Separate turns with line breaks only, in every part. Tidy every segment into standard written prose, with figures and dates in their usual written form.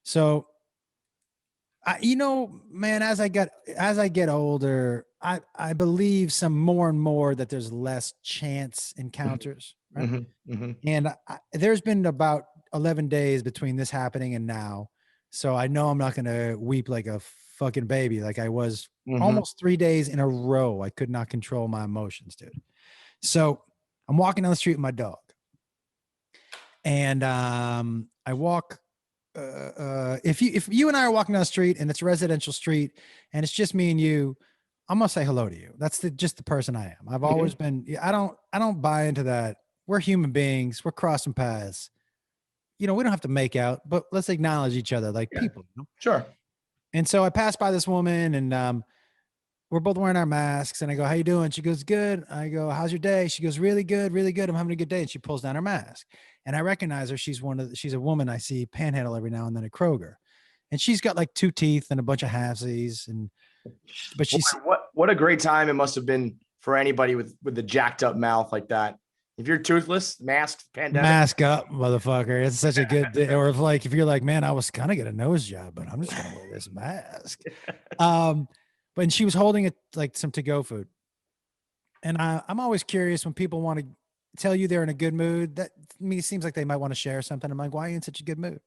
So man, as I get older, I believe some more and more that there's less chance encounters, right?
Hmm. Hmm.
And there's been about 11 days between this happening and now. So I know I'm not going to weep like a fucking baby like I was
Hmm.
almost 3 days in a row. I could not control my emotions, dude. So I'm walking down the street with my dog, and I walk. If you and I are walking down the street and it's a residential street and it's just me and you, I'm gonna say hello to you. That's just the person I am. I've always
Hmm.
been. I don't buy into that. We're human beings. We're crossing paths. We don't have to make out, but let's acknowledge each other like
Yeah,
people.
sure.
And so I passed by this woman, and we're both wearing our masks, and I go, "How you doing?" She goes, "Good." I go, "How's your day?" She goes, "Really good, really good. I'm having a good day." And she pulls down her mask, and I recognize her. She's a woman I see panhandle every now and then at Kroger, and she's got like two teeth and a bunch of halvesies, but
Boy,
she's
what a great time it must have been for anybody with the jacked up mouth like that. If you're toothless, masked, pandemic.
mask up, motherfucker. It's such a good day. Or if you're like, man, I was gonna get a nose job, but I'm just gonna wear this mask. Um, but and she was holding it like some to-go food. And I'm always curious when people want to tell you they're in a good mood. That to me seems like they might want to share something. I'm like, why are you in such a good mood?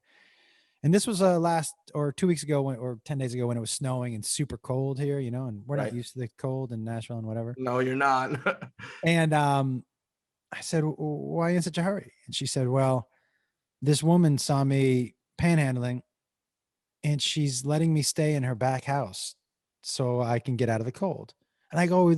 And this was last or 2 weeks ago or 10 days ago when it was snowing and super cold here, and we're not
Right.
used to the cold in Nashville and whatever.
No, you're not.
And I said, why are you in such a hurry? And she said, well, this woman saw me panhandling and she's letting me stay in her back house so I can get out of the cold. And I go,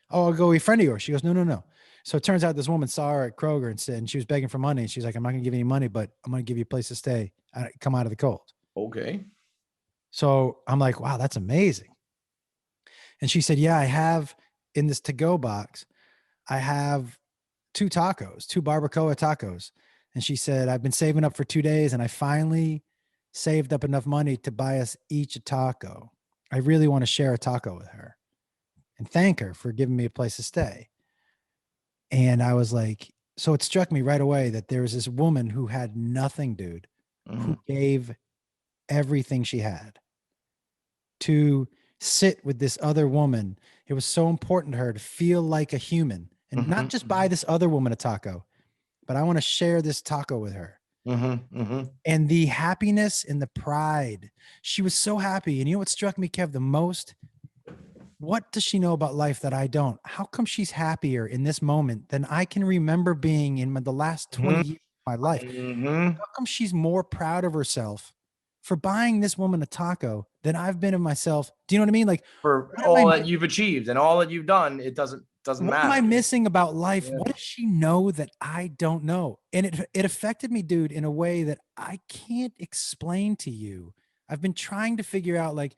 I'll go, a friend of yours. She goes, no, no, no. So it turns out this woman saw her at Kroger and she was begging for money. And she's like, I'm not going to give you any money, but I'm going to give you a place to stay. Come out of the cold.
Okay.
So I'm like, wow, that's amazing. And she said, yeah, I have in this to go box, I have two barbacoa tacos. And she said, I've been saving up for 2 days and I finally saved up enough money to buy us each a taco. I really want to share a taco with her and thank her for giving me a place to stay. And I was like, so it struck me right away that there was this woman who had nothing, dude,
Mhm.
who gave everything she had to sit with this other woman. It was so important to her to feel like a human and not
Mhm.
just buy this other woman a taco, but I want to share this taco with her.
Mhm. Mhm.
And the happiness and the pride. She was so happy. And you know what struck me, Kev, the most? What does she know about life that I don't? How come she's happier in this moment than I can remember being in the last 20
Mhm.
years of my life?
Mhm.
How come she's more proud of herself for buying this woman a taco than I've been of myself? Do you know what I mean? Like,
For
what am
all
I
that you've achieved and all that you've done, it doesn't
what am I
matter.
missing about life?
Yeah.
What does she know that I don't know? And it affected me, dude, in a way that I can't explain to you. I've been trying to figure out like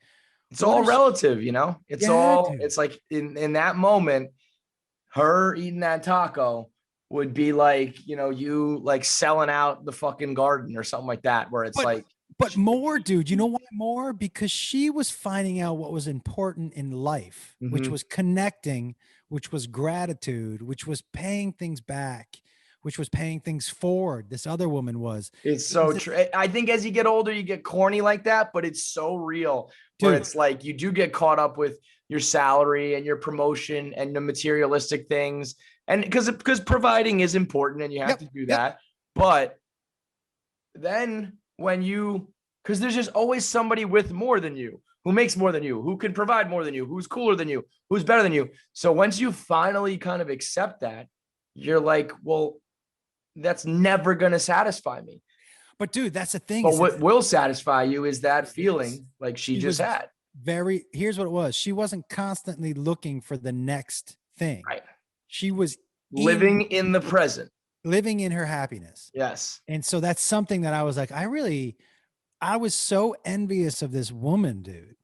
It's
what
all
is she,
relative, you know?
yeah, dude.
It's like in that moment, her eating that taco would be like, you like selling out the fucking garden or something like that, where it's
But
like,
but more, dude, you know why more? Because she was finding out what was important in life, which
mhm.
was connecting, which was gratitude, which was paying things back, which was paying things forward. This other woman was.
It's
It was
so
this,
true. I think as you get older, you get corny like that, but it's so real where
dude.
it's like you do get caught up with your salary and your promotion and the materialistic things. And because providing is important and you have
Yep.
to do
Yep.
that. But then because there's just always somebody with more than you, who makes more than you, who can provide more than you, who's cooler than you, who's better than you. So once you finally kind of accept that, you're like, well, that's never going to satisfy me.
But dude, that's the thing
But
is that
what will satisfy you is that
this.
feeling like she
She
just
was
had.
here's what it was. She wasn't constantly looking for the next thing.
Right.
She was in
Living in the present.
living in her happiness.
Yes.
And so that's something that I was like, I was so envious of this woman, dude,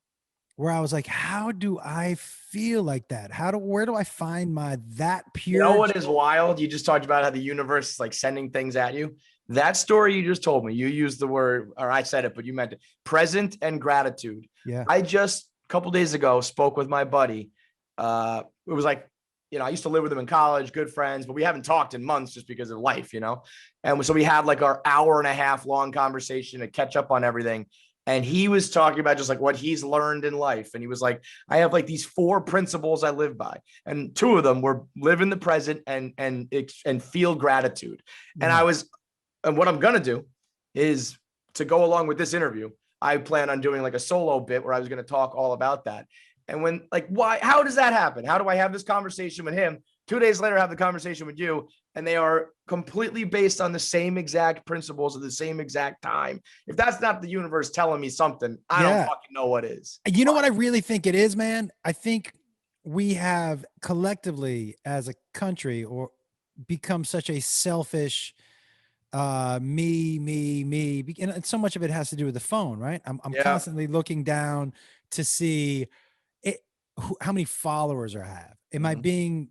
where I was like, how do I feel like that? Where do I find that
You know
pure
what is
joy?
wild? You just talked about how the universe is like sending things at you. That story you just told me, you used the word, or I said it, but you meant it, present and gratitude.
Yeah.
I just a couple days ago spoke with my buddy. It was like I used to live with him in college, good friends, but we haven't talked in months just because of life, And so we had like our hour and a half long conversation to catch up on everything. And he was talking about just like what he's learned in life. And he was like, I have like these 4 principles I live by. And 2 of them were live in the present and feel gratitude. And what I'm going to do is to go along with this interview, I plan on doing like a solo bit where I was going to talk all about that. And when how does that happen? How do I have this conversation with him? 2 days later, have the conversation with you, and they are completely based on the same exact principles at the same exact time. If that's not the universe telling me something, I don't fucking know what is.
You know what I really think it is, man? I think we have collectively as a country or become such a selfish me, and so much of it has to do with the phone, right? I'm constantly looking down to see it, how many followers I have. Am I being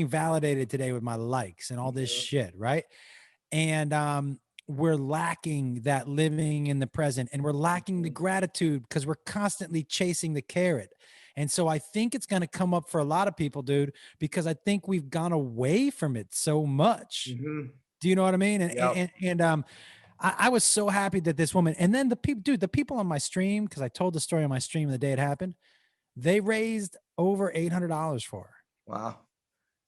validated today with my likes and all this shit, right? And we're lacking that living in the present, and we're lacking the gratitude because we're constantly chasing the carrot. And so I think it's going to come up for a lot of people, dude, because I think we've gone away from it so much. Do you know what I mean? I was so happy that this woman, and then the people on my stream, because I told the story on my stream the day it happened, they raised over $800 for her.
Wow.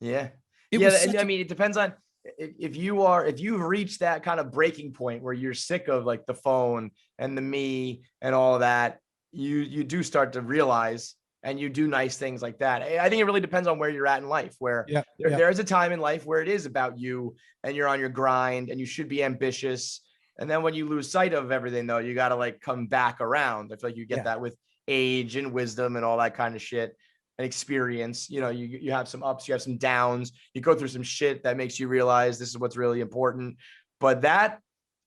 Yeah. I mean, it depends on if you've reached that kind of breaking point where you're sick of like the phone and the me and all of that, you do start to realize, and you do nice things like that. I think it really depends on where you're at in life, where there is a time in life where it is about you and you're on your grind and you should be ambitious. And then when you lose sight of everything, though, you got to like come back around. I feel like you get that with age and wisdom and all that kind of shit and experience. You have some ups, you have some downs, you go through some shit that makes you realize this is what's really important. But I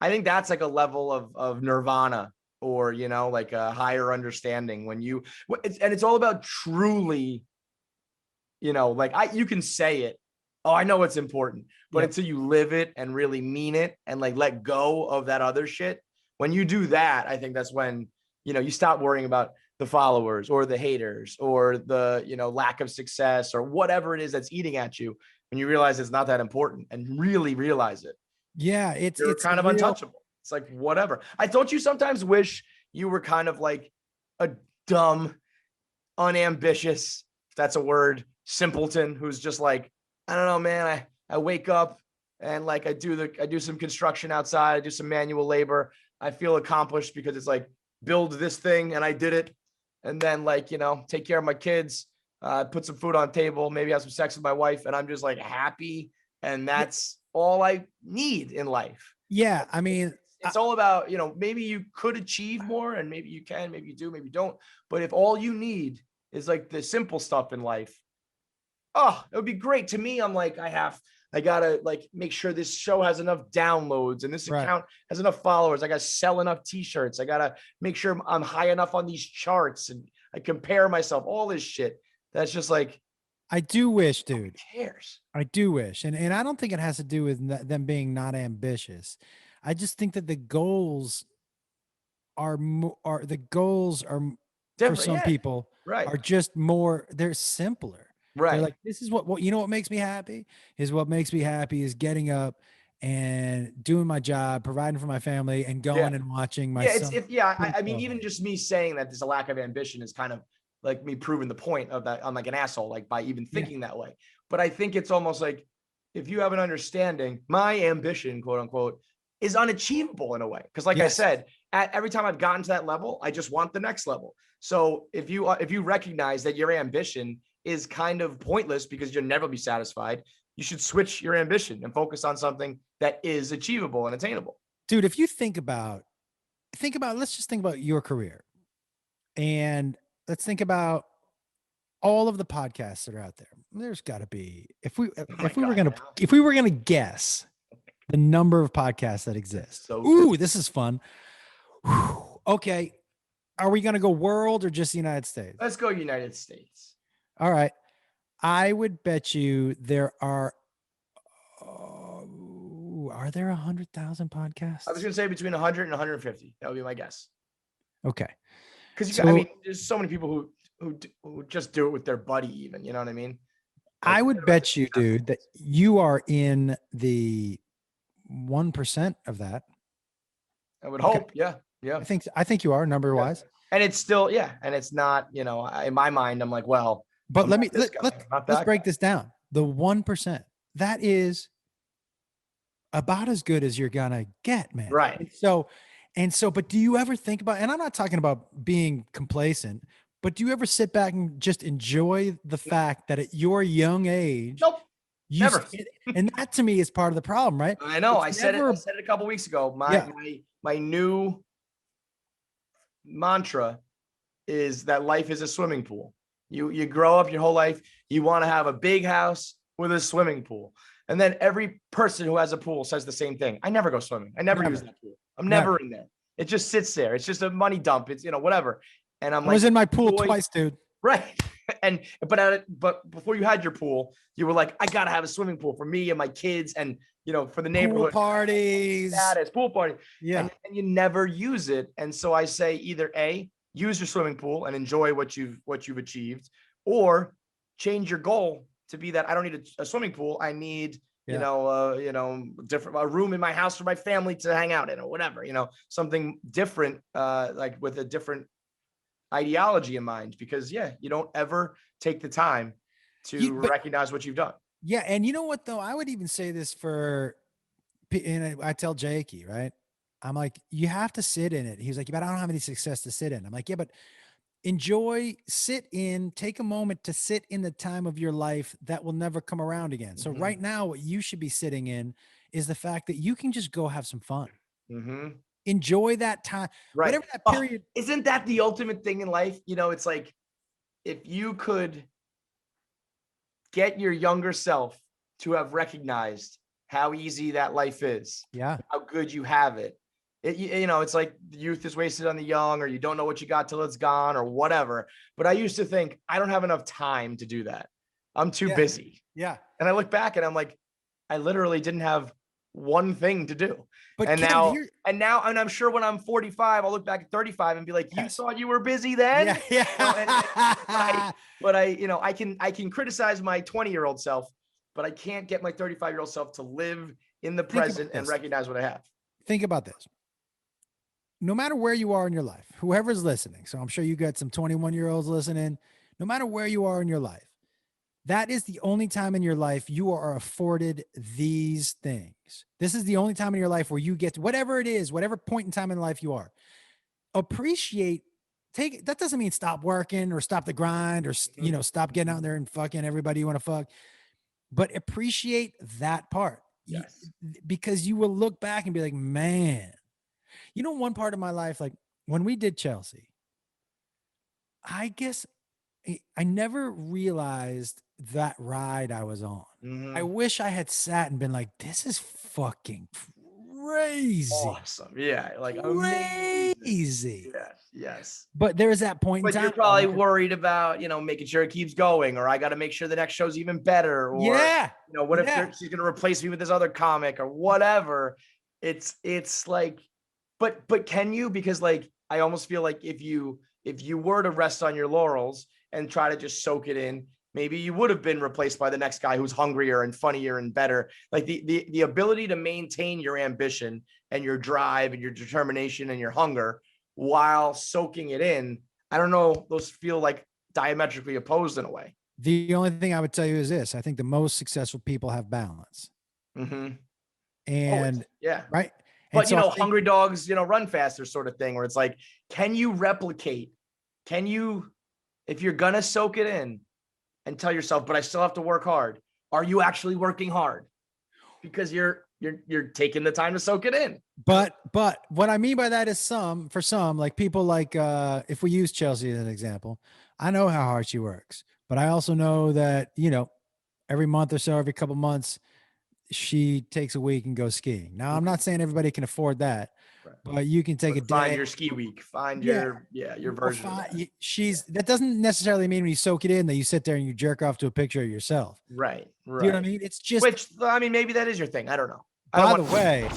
think that's like a level of nirvana, or, like a higher understanding and it's all about truly, you can say it. Oh, I know what's important, but until you live it and really mean it and like let go of that other shit, when you do that, I think that's when, you stop worrying about the followers or the haters or the, lack of success or whatever it is that's eating at you, when you realize it's not that important and really realize it.
Yeah.
You're kind of untouchable. It's like, whatever. Don't you sometimes wish you were kind of like a dumb, unambitious, if that's a word, simpleton who's just like, I don't know, man. I wake up and like I do some construction outside. I do some manual labor. I feel accomplished because it's like build this thing and I did it. And then like, take care of my kids, put some food on the table, maybe have some sex with my wife. And I'm just like happy. And that's all I need in life.
Yeah. I mean,
it's all about, maybe you could achieve more and maybe you can, maybe you do, maybe you don't. But if all you need is like the simple stuff in life, oh, it would be great. To me, I'm like, I gotta like make sure this show has enough downloads and this account has enough followers. I gotta sell enough t-shirts. I gotta make sure I'm high enough on these charts, and I compare myself, all this shit. That's just like,
I do wish, dude.
Who cares?
I do wish. And I don't think it has to do with them being not ambitious. I just think that the goals are different, for some people are just more, they're simpler.
Right.
They're like, this is what what makes me happy is getting up and doing my job, providing for my family, and going and watching my son.
I mean, even just me saying that there's a lack of ambition is kind of like me proving the point of that I'm like an asshole, like by even thinking that way. But I think it's almost like, if you have an understanding, my ambition, quote unquote, is unachievable in a way. Because like I said, every time I've gotten to that level, I just want the next level. So if you recognize that your ambition is kind of pointless because you'll never be satisfied, you should switch your ambition and focus on something that is achievable and attainable.
Dude, if you think about, let's just think about your career, and let's think about all of the podcasts that are out there. There's got to be, if we were gonna guess the number of podcasts that exist. This is fun. Okay, are we gonna go world or just the United States?
Let's go United States.
All right, I would bet you there are there 100,000 podcasts?
I was gonna say between 100 and 150. That would be my guess.
Okay,
because I mean, there's so many people who just do it with their buddy, even, you know what I mean?
I
Like
would bet you, dude, that you are in the 1% of that.
I would
Okay.
hope. Yeah. Yeah.
I think you are number
Yeah.
wise.
And it's still, yeah. And it's not, in my mind, I'm like, well,
But
I'm not this guy, I'm not
let's
that
break
guy.
this down. The 1%, that is about as good as you're gonna get, man.
Right.
But do you ever think about, and I'm not talking about being complacent, but do you ever sit back and just enjoy the fact that at your young age,
Nope. Never.
and that to me is part of the problem, right?
I know.
It's
I said it. I
never,
said it a couple weeks ago. My
yeah,
my new mantra is that life is a swimming pool. You grow up your whole life. You want to have a big house with a swimming pool, and then every person who has a pool says the same thing. I never go swimming. I never use
never,
that pool. I'm never
never.
in there. It just sits there. It's just a money dump. It's whatever. And I'm
I was
like,
in my pool
boy,
twice, dude.
right. And but before you had your pool, you were like, I gotta have a swimming pool for me and my kids, and for the
Pool
neighborhood
parties.
status, pool party.
Yeah.
And you never use it. And so I say either A, use your swimming pool and enjoy what you've achieved, or change your goal to be that I don't need a swimming pool. I need different a room in my house for my family to hang out in, or whatever, something different, like with a different ideology in mind, because you don't ever take the time to recognize what you've done.
Yeah. And you know what, though? I would even say this and I tell Jakey, right? I'm like, you have to sit in it. He's like, but I don't have any success to sit in. I'm like, yeah, but take a moment to sit in the time of your life that will never come around again. So
Mm-hmm.
right now, what you should be sitting in is the fact that you can just go have some fun.
Mm-hmm.
Enjoy that time,
right?
Whatever that period.
Isn't that the ultimate thing in life? It's like, if you could get your younger self to have recognized how easy that life is, how good you have it. It's like youth is wasted on the young, or you don't know what you got till it's gone, or whatever. But I used to think, I don't have enough time to do that. I'm too busy.
Yeah.
And I look back and I'm like, I literally didn't have one thing to do.
But
and I'm sure when I'm 45, I'll look back at 35 and be like, you thought you were busy then?
Yeah.
But I can criticize my 20-year-old self, but I can't get my 35-year-old self to live in the present and recognize what I have.
Think about this. No matter where you are in your life, whoever's listening, so I'm sure you got some 21-year-olds listening, no matter where you are in your life, that is the only time in your life you are afforded these things. This is the only time in your life where you get whatever it is, whatever point in time in life you are. That doesn't mean stop working or stop the grind or, stop getting out there and fucking everybody you want to fuck, but appreciate that part.
Yes.
Because you will look back and be like, man, one part of my life, like when we did Chelsea, I guess I never realized that ride I was on.
Mm-hmm.
I wish I had sat and been like, this is fucking crazy.
Awesome. Yeah. Like
crazy.
Yes. Yes.
But there is that point in time.
You're probably worried about, making sure it keeps going, or I got to make sure the next show's even better. Or, what if she's going to replace me with this other comic or whatever? It's like, but can you? Because like, I almost feel like if you were to rest on your laurels and try to just soak it in, maybe you would have been replaced by the next guy who's hungrier and funnier and better. Like the ability to maintain your ambition and your drive and your determination and your hunger while soaking it in, I don't know, those feel like diametrically opposed in a way.
The only thing I would tell you is this: I think the most successful people have balance.
Mm-hmm.
And right.
But so hungry dogs, run faster sort of thing, where it's like, can you replicate? If you're gonna soak it in and tell yourself, but I still have to work hard, are you actually working hard? Because you're taking the time to soak it in.
But what I mean by that is for some, like people like, if we use Chelsea as an example, I know how hard she works, but I also know that, every month or so, every couple months, she takes a week and goes skiing. Now, I'm not saying everybody can afford that, but you can take a day.
Find your ski week. Find your version of that.
That doesn't necessarily mean when you soak it in that you sit there and you jerk off to a picture of yourself.
Right.
Do you know what I mean? It's just,
maybe that is your thing. I don't know.
By the way,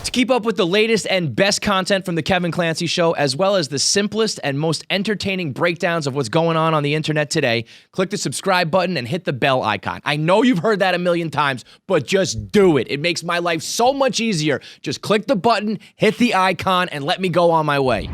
To keep up with the latest and best content from the Kevin Clancy Show, as well as the simplest and most entertaining breakdowns of what's going on the internet today, click the subscribe button and hit the bell icon. I know you've heard that a million times, but just do it. It makes my life so much easier. Just click the button, hit the icon, and let me go on my way.